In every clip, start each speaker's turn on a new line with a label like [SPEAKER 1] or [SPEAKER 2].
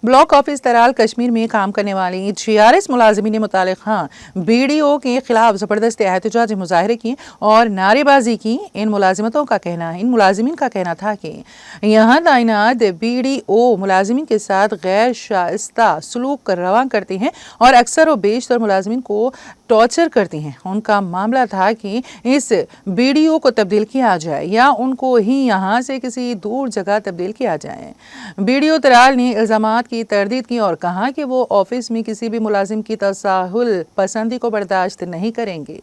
[SPEAKER 1] Block office तराल कश्मीर में काम करने वाली GRS मुलाजिमीन ने मुतालिका BDO के खिलाफ जबरदस्त एहतजाजी मुजाहरे किए और नारेबाजी की। इन मुलाजिमीन का कहना था कि यहाँ तैनात BDO मुलाजिमीन के साथ गैर शाइस्ता सलूक रवा करते हैं और अक्सर व बेशतर मुलाजिमीन को टॉर्चर करती हैं। उनका मामला था कि इस BDO को तब्दील किया जाए या उनको ही यहाँ से किसी दूर जगह तब्दील किया जाए। BDO तराल ने इल्जामात की तरदीद की और कहा कि वो ऑफिस में किसी भी मुलाजिम की तसाहुल पसंदी को बर्दाश्त नहीं करेंगे।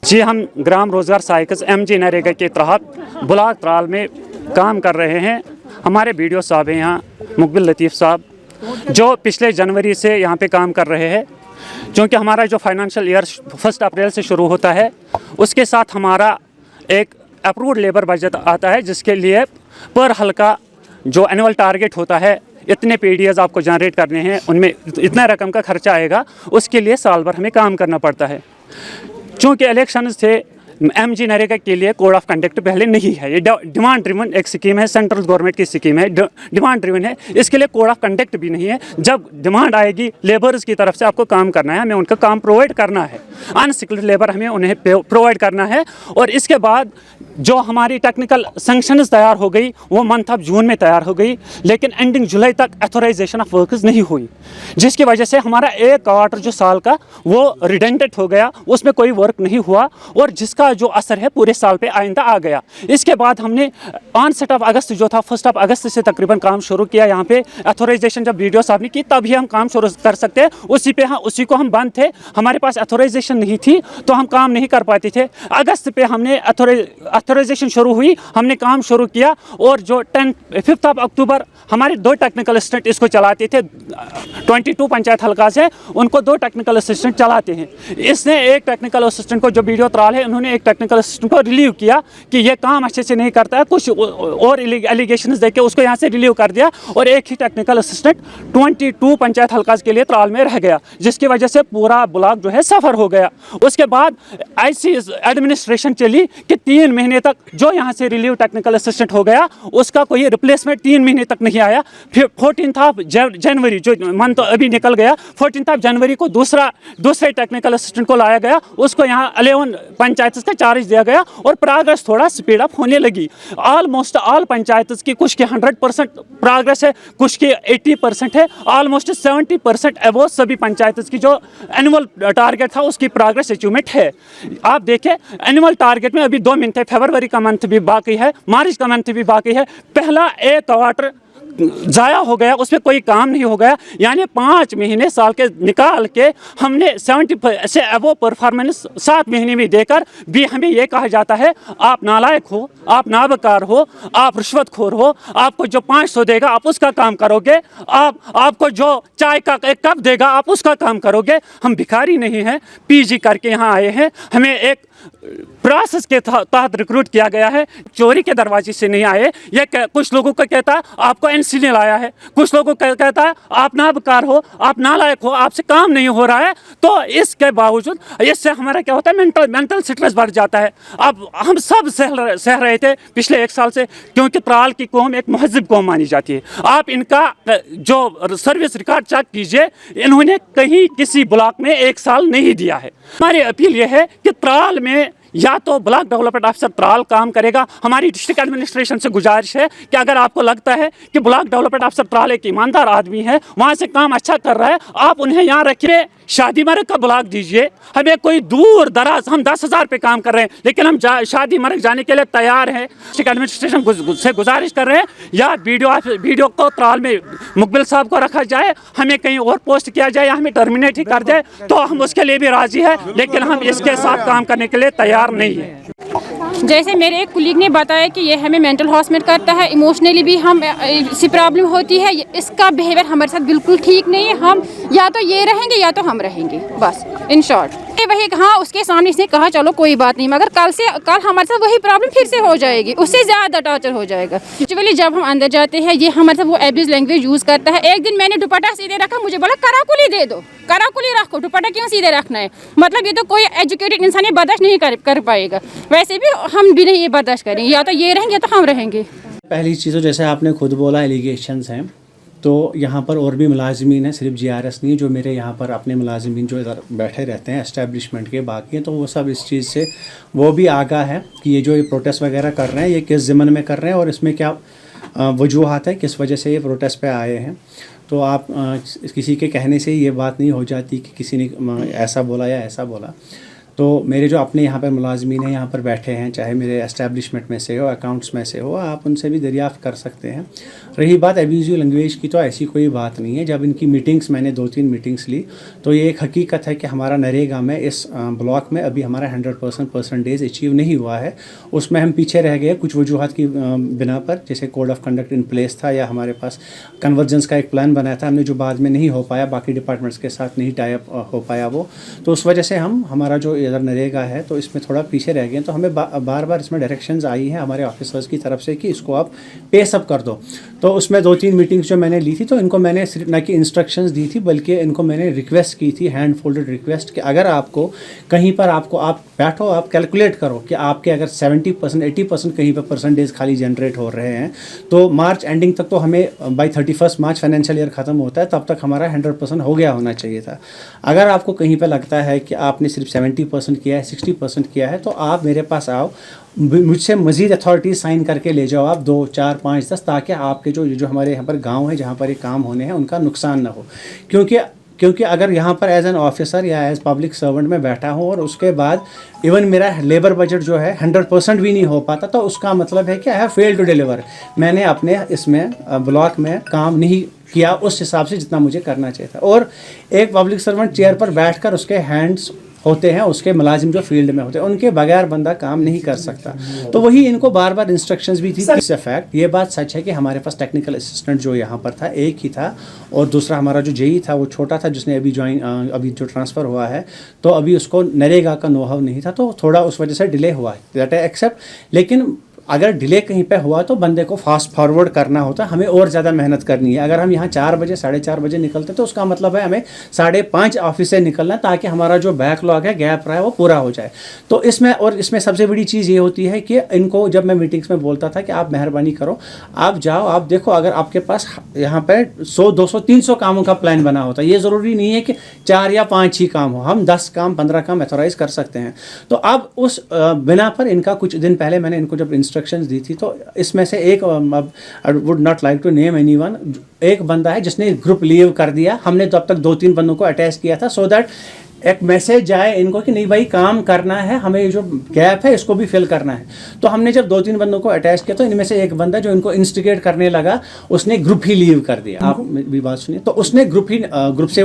[SPEAKER 2] जी, हम ग्राम रोजगार साइकिल्स MG नरेगा के तहत ब्लॉक तराल में काम कर रहे हैं। हमारे BDO साहब हैं यहाँ मुकबिल लतीफ़ साहब, जो पिछले जनवरी से यहाँ पे काम कर रहे हैं। क्योंकि हमारा जो फाइनेंशियल ईयर 1 अप्रैल से शुरू होता है, उसके साथ हमारा एक अप्रूव्ड लेबर बजट आता है, जिसके लिए पर हल्का जो एनुअल टारगेट होता है, इतने PDAs आपको जनरेट करने हैं, उनमें इतना रकम का खर्चा आएगा, उसके लिए साल भर हमें काम करना पड़ता है। चूँकि इलेक्शन थे, MG नरेगा के लिए कोड ऑफ कंडक्ट पहले नहीं है। ये डिमांड ड्रिवन एक स्कीम है, सेंट्रल गवर्नमेंट की स्कीम है, डिमांड ड्रिवन है। इसके लिए कोड ऑफ कंडक्ट भी नहीं है। जब डिमांड आएगी लेबर्स की तरफ से आपको काम करना है, हमें उनका काम प्रोवाइड करना है, अनस्किल्ड लेबर हमें उन्हें प्रोवाइड करना है। और इसके बाद जो हमारी टेक्निकल सैंक्शंस तैयार हो गई, वो मंथ ऑफ जून में तैयार हो गई, लेकिन एंडिंग जुलाई तक अथोराइजेशन ऑफ वर्कर्स नहीं हुई, जिसकी वजह से हमारा एक क्वार्टर जो साल का वो रिडेंडेंट हो गया, उसमें कोई वर्क नहीं हुआ और जिसका जो असर है पूरे साल पे आइंदा आ गया। इसके बाद हमने ऑनसेट ऑफ अगस्त जो था 1 अगस्त से तकरीबन काम शुरू किया। यहाँ पे अथोराइजेशन जब BDO साहब ने की तभी हम काम शुरू कर सकते हैं। उसी को हम बंद थे, हमारे पास अथोराइजेशन नहीं थी तो हम काम नहीं कर पाते थे। अगस्त पे हमने अथोराइजेशन शुरू हुई, हमने काम शुरू किया और जो 5 अक्टूबर हमारे 2 टेक्निकल असिस्टेंट इसको चलाते थे, 22 पंचायत हल्का से उनको 2 टेक्निकल असिस्टेंट चलाते हैं। इसने एक टेक्निकल असिस्टेंट को, जो BDO तराल है, उन्होंने एक टेक्निकल असिस्टेंट को रिलीव किया कि ये काम अच्छे से नहीं करता है, कुछ और एलिगेशंस देके उसको यहाँ से रिलीव कर दिया और एक ही टेक्निकल असिस्टेंट 22 पंचायत हल्का के लिए तराल में रह गया, जिसकी वजह से पूरा ब्लॉक जो है सफ़र हो गया। उसके बाद ऐसी एडमिनिस्ट्रेशन चली कि 3 महीने तक जो यहाँ से रिलीव टेक्निकल असिस्टेंट हो गया, उसका कोई रिप्लेसमेंट 3 महीने तक नहीं आया। फिर 14 जनवरी जो मंथ अभी निकल गया, 14 जनवरी को दूसरे टेक्निकल असिस्टेंट को लाया गया, उसको यहाँ 11 पंचायत का चार्ज दिया गया और प्रोग्रेस थोड़ा स्पीड अप होने लगी। ऑलमोस्ट ऑल पंचायत की, कुछ की 100% प्रोग्रेस है, कुछ की 80% है, ऑलमोस्ट 70% अबोव सभी पंचायत की जो एनुअल टारगेट था उसकी प्रोग्रेस अचीवमेंट है। आप देखें एनुअल टारगेट में अभी 2 महीने थे, फरवरी का मंथ भी बाकी है, मार्च का मंथ भी बाकी है। पहला एक क्वार्टर ज़ाया हो गया, उसमें कोई काम नहीं हो गया, यानी 5 महीने साल के निकाल के हमने 70 से अबोव परफॉर्मेंस 7 महीने में देकर भी हमें ये कहा जाता है आप नालायक हो, आप नाबकार हो, आप रिश्वतखोर हो, आपको जो 500 देगा आप उसका काम करोगे, आपको जो चाय का एक कप देगा आप उसका काम करोगे। हम भिखारी नहीं हैं, PG करके यहाँ आए हैं, हमें एक प्रोसेस के तहत रिक्रूट किया गया है, चोरी के दरवाजे से नहीं आए। ये कुछ लोगों को कहता है आपको NC ने लाया है, कुछ लोगों को कहता है आप नाबकार हो, आप नालायक हो, आपसे काम नहीं हो रहा है। तो इसके बावजूद इससे हमारा क्या होता है, मेंटल स्ट्रेस बढ़ जाता है। अब हम सब सह रहे थे पिछले 1 साल से, क्योंकि तराल की कौम एक महज़िब कौम मानी जाती है। आप इनका जो सर्विस रिकॉर्ड चेक कीजिए, इन्होंने कहीं किसी ब्लॉक में 1 साल नहीं दिया है। हमारी अपील यह है कि तराल में या तो ब्लॉक डेवलपमेंट ऑफिसर तराल काम करेगा। हमारी डिस्ट्रिक्ट एडमिनिस्ट्रेशन से गुजारिश है कि अगर आपको लगता है कि ब्लॉक डेवलपमेंट ऑफिसर तराल एक ईमानदार आदमी है, वहाँ से काम अच्छा कर रहा है, आप उन्हें यहाँ रखिए। शादी मरग का ब्लॉक दीजिए, हमें कोई दूर दराज, हम 10,000 पे काम कर रहे हैं, लेकिन हम शादी मरग जाने के लिए तैयार हैं। डिस्ट्रिक्ट एडमिनिस्ट्रेशन से गुजारिश कर रहे हैं या BDO को तराल में मुकबिल साहब को रखा जाए, हमें कहीं और पोस्ट किया जाए या हमें टर्मिनेट ही कर जाए, तो हम उसके लिए भी राजी है, लेकिन हम इसके साथ काम करने के लिए तैयार नहीं है।
[SPEAKER 3] जैसे मेरे एक कुलीग ने बताया कि ये हमें मेंटल हॉरासमेंट करता है, इमोशनली भी हम इससे प्रॉब्लम होती है, इसका बिहेवियर हमारे साथ बिल्कुल ठीक नहीं है। हम या तो ये रहेंगे या तो हम रहेंगे, बस इन शॉर्ट। वही हाँ उसके सामने इसने कहा चलो कोई बात नहीं, मगर कल हमारे साथ वही प्रॉब्लम फिर से हो जाएगी, उससे ज़्यादा टॉर्चर हो जाएगा। एक्चुअली जब हम अंदर जाते हैं ये हमारे साथ वो एब्यूज लैंग्वेज यूज़ करता है। एक दिन मैंने दुपट्टा सीधे रखा, मुझे बोला कराकुली दे दो, कराकुली रखो, दुपट्टा क्यों सीधे रखना है। मतलब ये तो कोई एजुकेटेड इंसान ये बर्दाश्त नहीं कर पाएगा। वैसे भी हम भी नहीं ये बर्दाश्त करेंगे, या तो ये रहेंगे या तो हम रहेंगे।
[SPEAKER 4] पहली चीज़ तो जैसे आपने खुद बोला एलिगेशंस हैं, तो यहाँ पर और भी मुलाजिमीन हैं, सिर्फ GRS नहीं, जो मेरे यहाँ पर अपने मुलाजिमीन जो इधर बैठे रहते हैं एस्टेब्लिशमेंट के बाकी हैं, तो वो सब इस चीज़ से वो भी आगाह है कि ये जो ये प्रोटेस्ट वगैरह कर रहे हैं ये किस ज़िमन में कर रहे हैं और इसमें क्या वजूहात है, किस वजह से ये प्रोटेस्ट पे आए हैं। तो आप किसी के कहने से ये बात नहीं हो जाती कि किसी ने ऐसा बोला या ऐसा बोला। तो मेरे जो अपने यहाँ पर मुलाजमीन हैं यहाँ पर बैठे हैं, चाहे मेरे एस्टेब्लिशमेंट में से हो, अकाउंट्स में से हो, आप उनसे भी दरियाफ़्त कर सकते हैं। रही बात एब्यूज़िव लैंग्वेज की, तो ऐसी कोई बात नहीं है। जब इनकी मीटिंग्स मैंने 2-3 मीटिंग्स ली तो ये एक हकीकत है कि हमारा नरेगा में इस ब्लॉक में अभी हमारा 100% परसेंटेज अचीव नहीं हुआ है। उसमें हम पीछे रह गए कुछ वजूहत की बिना पर, जैसे code of conduct in place था या हमारे पास कन्वर्जेंस का एक प्लान बनाया था हमने, जो बाद में नहीं हो पाया, बाकी डिपार्टमेंट्स के साथ नहीं टाई अप हो पाया वो। तो उस वजह से हमारा जो इधर नरेगा है तो इसमें थोड़ा पीछे रह गए। तो हमें बार बार इसमें डायरेक्शंस आई हैं हमारे ऑफिसर्स की तरफ से कि इसको आप पेस अप कर दो। तो उसमें 2-3 मीटिंग्स जो मैंने ली थी तो इनको मैंने सिर्फ न कि इंस्ट्रक्शंस दी थी बल्कि इनको मैंने रिक्वेस्ट की थी, हैंड फोल्डेड रिक्वेस्ट, कि अगर आपको कहीं पर आप बैठो, आप कैलकुलेट करो कि आपके अगर 70% 80% कहीं पर परसेंटेज खाली जनरेट हो रहे हैं तो मार्च एंडिंग तक तो हमें बाई 31 मार्च फाइनेंशियल ईयर ख़त्म होता है तब तक हमारा 100% हो गया होना चाहिए था। अगर आपको कहीं पर लगता है कि आपने सिर्फ 70% किया है, 60% किया है, तो आप मेरे पास आओ, मुझसे मज़ीद अथॉरिटीज़ साइन करके ले जाओ आप 2, 4, 5, 10, ताकि आपके जो हमारे यहाँ पर गांव है जहाँ पर ये काम होने हैं उनका नुकसान ना हो। क्योंकि अगर यहाँ पर एज एन ऑफिसर या एज पब्लिक सर्वेंट में बैठा हूँ और उसके बाद इवन मेरा लेबर बजट जो है 100% भी नहीं हो पाता, तो उसका मतलब है कि I have failed to deliver. मैंने अपने इसमें ब्लॉक में काम नहीं किया उस हिसाब से जितना मुझे करना चाहिए था। और एक पब्लिक सर्वेंट चेयर पर बैठकर उसके हैंड्स होते हैं, उसके मुलाजिम जो फील्ड में होते हैं, उनके बगैर बंदा काम नहीं कर सकता। तो वही इनको बार बार इंस्ट्रक्शंस भी थी। इस फैक्ट ये बात सच है कि हमारे पास टेक्निकल असिस्टेंट जो यहाँ पर था एक ही था, और दूसरा हमारा जो जेई था वो छोटा था, जिसने अभी जो ट्रांसफ़र हुआ है, तो अभी उसको नरेगा का नोहाव नहीं था, तो थोड़ा उस वजह से डिले हुआ है, दैट आई एक्सेप्ट। लेकिन अगर डिले कहीं पे हुआ तो बंदे को फास्ट फॉरवर्ड करना होता है, हमें और ज़्यादा मेहनत करनी है। अगर हम यहाँ 4 बजे 4:30 बजे निकलते तो उसका मतलब है हमें 5:30 ऑफिस से निकलना, ताकि हमारा जो बैकलॉग है, गैप रहा है, वो पूरा हो जाए। तो इसमें सबसे बड़ी चीज़ ये होती है कि इनको जब मैं मीटिंग्स में बोलता था कि आप मेहरबानी करो, आप जाओ, आप देखो, अगर आपके पास यहाँ पर 100, 200, 300 कामों का प्लान बना होता है, ये ज़रूरी नहीं है कि 4 या 5 ही काम हो, हम 10 काम 15 काम अथोराइज़ कर सकते हैं। तो अब उस बिना पर इनका कुछ दिन पहले मैंने इनको जब इंस्ट्रक्शंस दी थी, तो इसमें से एक, I would not like to name anyone, एक बंदा है जिसने ग्रुप लीव कर दिया। हमने तो अब तक 2-3 बंदों को अटैच किया था, सो दैट एक मैसेज जाए इनको कि नहीं भाई काम करना है, हमें जो गैप है इसको भी फिल करना है। तो हमने जब 2-3 बंदों को अटैच किया तो इनमें से एक बंदा जो इनको इंस्टिगेट करने लगा, उसने ग्रुप ही लीव कर दिया। आप भी बात सुनिए, तो उसने ग्रुप से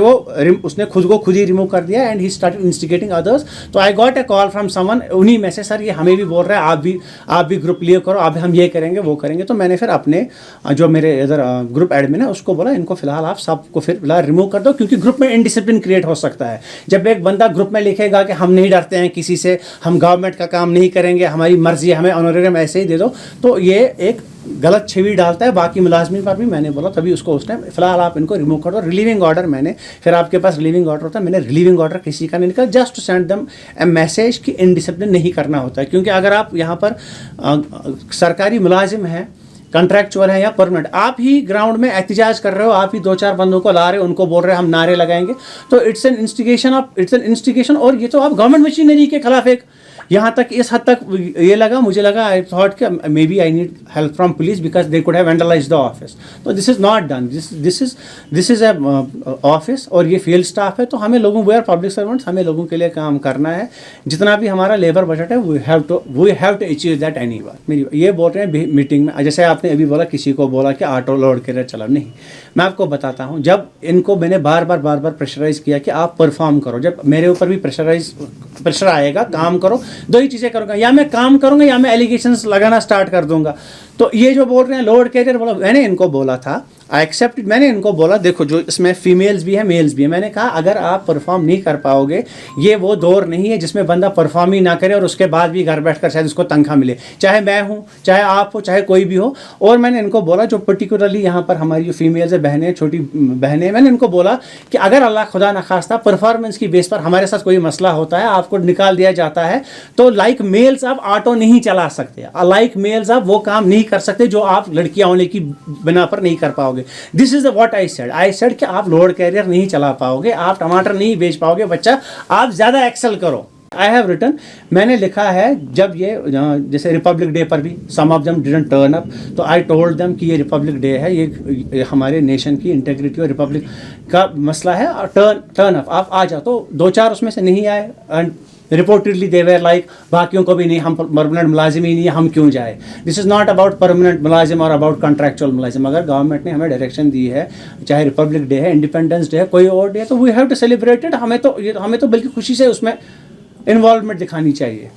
[SPEAKER 4] उसने खुद ही रिमूव कर दिया and he started instigating others. तो I got a call from someone, उन्हीं में से, सर ये हमें भी बोल रहा है आप भी ग्रुप लीव करो, अब हम ये करेंगे वो करेंगे। तो मैंने फिर अपने जो मेरे इधर ग्रुप एडमिन है उसको बोला, इनको फिलहाल आप सबको फिर फिलहाल रिमूव कर दो, क्योंकि ग्रुप में इनडिसिप्लिन क्रिएट हो सकता है। जब एक बंदा ग्रुप में लिखेगा कि हम नहीं डरते हैं किसी से, हम गवर्नमेंट का काम नहीं करेंगे, हमारी मर्जी है, हमें ऑनरेरियम ऐसे ही दे दो, तो ये एक गलत छवि डालता है बाकी मुलाजमीन पर भी। मैंने बोला, तभी उसको उसने फिलहाल आप इनको रिमूव कर दो। रिलीविंग ऑर्डर मैंने, फिर आपके पास रिलीविंग ऑर्डर होता है, मैंने रिलीविंग ऑर्डर किसी का नहीं निकाला, just to send them a message कि इनडिसिप्लिन नहीं करना होता है। क्योंकि अगर आप यहाँ पर सरकारी मुलाजिम हैं, कॉन्ट्रैक्चुअल है या परमानेंट, आप ही ग्राउंड में एहतजाज कर रहे हो, आप ही 2-4 बंदों को ला रहे हो, उनको बोल रहे हैं हम नारे लगाएंगे, तो इट्स एन इंस्टिगेशन। और ये तो आप गवर्नमेंट मशीनरी के खिलाफ एक, यहाँ तक इस हद तक ये लगा, मुझे लगा, आई थॉट कि maybe I need help from police because they could have vandalised the office. तो this is not done, this is a office और ये फील्ड स्टाफ है। तो हमें लोगों, वी आर पब्लिक सर्वेंट्स, हमें लोगों के लिए काम करना है। जितना भी हमारा लेबर बजट है, we have to achieve that any bar. मेरी ये बोल रहे हैं मीटिंग में, जैसे आपने अभी बोला किसी को बोला कि ऑटो लोड के लिए चला, नहीं, मैं आपको बताता हूँ, जब इनको मैंने बार बार प्रेशराइज किया कि आप परफॉर्म करो, जब मेरे ऊपर भी प्रेशर आएगा, काम करो, 2 ही चीज़ें करूँगा, या मैं काम करूँगा या मैं एलिगेशंस लगाना स्टार्ट कर दूँगा। तो ये जो बोल रहे हैं लोड कैरियर, बोला मैंने इनको बोला था आई एक्सेप्ट, मैंने इनको बोला देखो जो इसमें फीमेल्स भी है मेल्स भी है, मैंने कहा अगर आप परफॉर्म नहीं कर पाओगे, ये वो दौर नहीं है जिसमें बंदा परफॉर्म ही ना करे और उसके बाद भी घर बैठकर शायद उसको तनख्वाह मिले, चाहे मैं हूँ, चाहे आप हो, चाहे कोई भी हो। और मैंने इनको बोला जो पर्टिकुलरली यहाँ पर हमारी जो फीमेल्स है, बहनें, छोटी बहनें, मैंने इनको बोला कि अगर अल्लाह खुदा न खास्ता परफॉर्मेंस की बेस पर हमारे साथ कोई मसला होता है, आपको निकाल दिया जाता है, तो लाइक मेल्स आप ऑटो नहीं चला सकते, लाइक मेल्स आप वो काम नहीं कर सकते जो आप लड़कियां होने की बिना पर नहीं कर पाओगे। This is what I said कि आप लोड कैरियर नहीं चला पाओगे, आप टमाटर नहीं बेच पाओगे, बच्चा आप ज़्यादा एक्सेल करो। आई हैव रिटन, मैंने लिखा है जब ये जैसे रिपब्लिक डे पर भी some of them didn't turn up, तो आई टोल्ड देम कि ये रिपब्लिक डे है, ये हमारे नेशन की इंटेग्रिटी और रिपब्लिक का मसला है, और टर्न अप आप आ जाओ। तो 2-4 उसमें से नहीं आए, and reportedly they were like बाकियों को भी नहीं, हम परमानेंट मुलाजिम ही नहीं है, हम क्यों जाए। This is not about permanent मुलाजिम और अबाउट कॉन्ट्रैक्चुअल मुलाजिम। अगर गवर्नमेंट ने हमें डायरेक्शन दी है, चाहे रिपब्लिक डे है, इंडिपेंडेंस डे है, कोई और डे है, तो we have to celebrate it. हमें तो बल्कि खुशी से उसमें इन्वॉल्वमेंट दिखानी चाहिए।